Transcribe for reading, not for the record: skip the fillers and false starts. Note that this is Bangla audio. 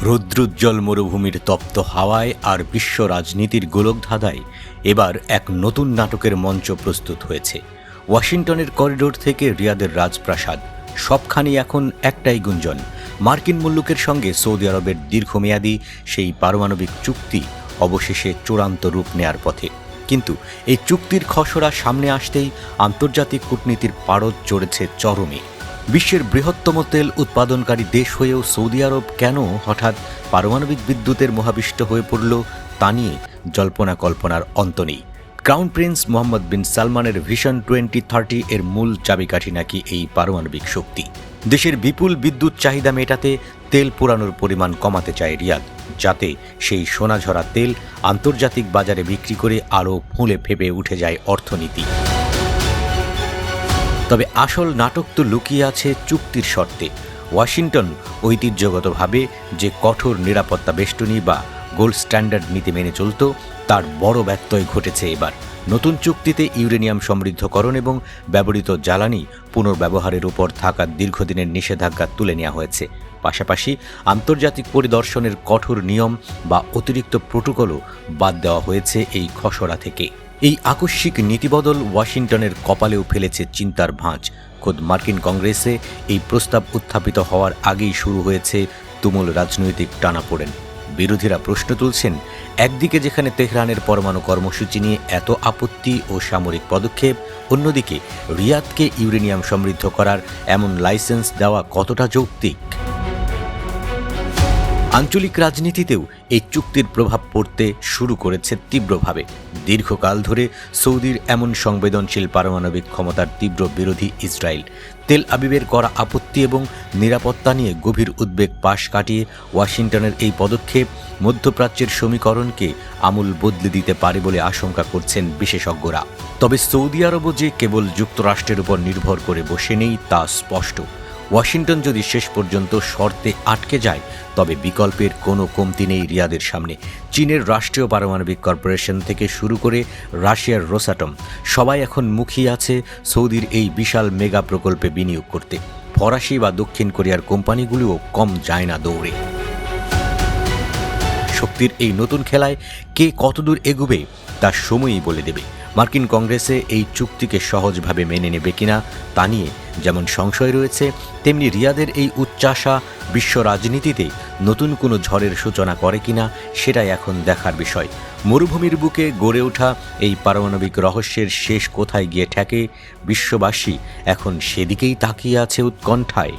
রৌদ্রোজ্জ্বল মরুভূমির তপ্ত হাওয়ায় আর বিশ্ব রাজনীতির গোলকধাঁধায় এবার এক নতুন নাটকের মঞ্চ প্রস্তুত হয়েছে। ওয়াশিংটনের করিডোর থেকে রিয়াদের রাজপ্রাসাদ, সবখানি এখন একটাই গুঞ্জন, মার্কিন মুল্লুকের সঙ্গে সৌদি আরবের দীর্ঘমেয়াদী সেই পারমাণবিক চুক্তি অবশেষে চূড়ান্ত রূপ নেয়ার পথে। কিন্তু এই চুক্তির খসড়া সামনে আসতেই আন্তর্জাতিক কূটনীতির পারদ চড়েছে চরমে। বিশ্বের বৃহত্তম তেল উৎপাদনকারী দেশ হয়েও সৌদি আরব কেন হঠাৎ পারমাণবিক বিদ্যুতের মহাবিষ্ট হয়ে পড়ল, তা নিয়ে জল্পনা কল্পনার অন্ত নেই। ক্রাউন প্রিন্স মোহাম্মদ বিন সালমানের ভিশন 2030 এর মূল চাবিকাঠি নাকি এই পারমাণবিক শক্তি। দেশের বিপুল বিদ্যুৎ চাহিদা মেটাতে তেল পোড়ানোর পরিমাণ কমাতে চায় রিয়াদ, যাতে সেই সোনাঝরা তেল আন্তর্জাতিক বাজারে বিক্রি করে আরও ফুলে ফেপে উঠে যায় অর্থনীতি। তবে আসল নাটক তো লুকিয়ে আছে চুক্তির শর্তে। ওয়াশিংটন ঐতিহ্যগতভাবে যে কঠোর নিরাপত্তা বেষ্টনী বা গোল্ড স্ট্যান্ডার্ড নীতি মেনে চলত, তার বড় ব্যত্যয় ঘটেছে এবার। নতুন চুক্তিতে ইউরেনিয়াম সমৃদ্ধকরণ এবং ব্যবহৃত জ্বালানি পুনর্ব্যবহারের উপর থাকা দীর্ঘদিনের নিষেধাজ্ঞা তুলে নেওয়া হয়েছে। পাশাপাশি আন্তর্জাতিক পরিদর্শনের কঠোর নিয়ম বা অতিরিক্ত প্রোটোকলও বাদ দেওয়া হয়েছে এই খসড়া থেকে। এই আকস্মিক নীতিবদল ওয়াশিংটনের কপালেও ফেলেছে চিন্তার ভাঁজ। খোদ মার্কিন কংগ্রেসে এই প্রস্তাব উত্থাপিত হওয়ার আগেই শুরু হয়েছে তুমুল রাজনৈতিক টানাপোড়েন। বিরোধীরা প্রশ্ন তুলছেন, একদিকে যেখানে তেহরানের পরমাণু কর্মসূচি নিয়ে এত আপত্তি ও সামরিক পদক্ষেপ, অন্যদিকে রিয়াদকে ইউরেনিয়াম সমৃদ্ধ করার এমন লাইসেন্স দেওয়া কতটা যৌক্তিক? আঞ্চলিক রাজনীতিতেও এই চুক্তির প্রভাব পড়তে শুরু করেছে তীব্রভাবে। দীর্ঘকাল ধরে সৌদির এমন সংবেদনশীল পারমাণবিক ক্ষমতার তীব্র বিরোধী ইসরায়েল তেল আবিবের করা আপত্তি এবং নিরাপত্তা নিয়ে গভীর উদ্বেগ পাশ কাটিয়ে ওয়াশিংটনের এই পদক্ষেপ মধ্যপ্রাচ্যের সমীকরণকে আমূল বদলে দিতে পারে বলে আশঙ্কা করছেন বিশেষজ্ঞরা। তবে সৌদি আরবও যে কেবল যুক্তরাষ্ট্রের উপর নির্ভর করে বসে নেই তা স্পষ্ট। ওয়াশিংটন যদি শেষ পর্যন্ত শর্তে আটকে যায়, তবে বিকল্পের কোনো কমতি নেই রিয়াদের সামনে। চীনের রাষ্ট্রীয় পারমাণবিক কর্পোরেশন থেকে শুরু করে রাশিয়ার রোসাটম, সবাই এখন মুখিয়ে আছে সৌদির এই বিশাল মেগা প্রকল্পে বিনিয়োগ করতে। ফরাসি বা দক্ষিণ কোরিয়ার কোম্পানিগুলিও কম যায় না দৌড়ে। শক্তির এই নতুন খেলায় কে কতদূর এগুবে তা সময়ই বলে দেবে। মার্কিন কংগ্রেসে এই চুক্তিকে সহজভাবে মেনে নেবে কিনা তা নিয়ে যেমন সংশয় রয়েছে, তেমনি রিয়াদের এই উচ্চাশা বিশ্ব রাজনীতিতে নতুন কোনো ঝড়ের সূচনা করে কিনা সেটাই এখন দেখার বিষয়। মরুভূমির বুকে গড়ে ওঠা এই পারমাণবিক রহস্যের শেষ কোথায় গিয়ে ঠেকে, বিশ্ববাসী এখন সেদিকেই তাকিয়ে আছে উৎকণ্ঠায়।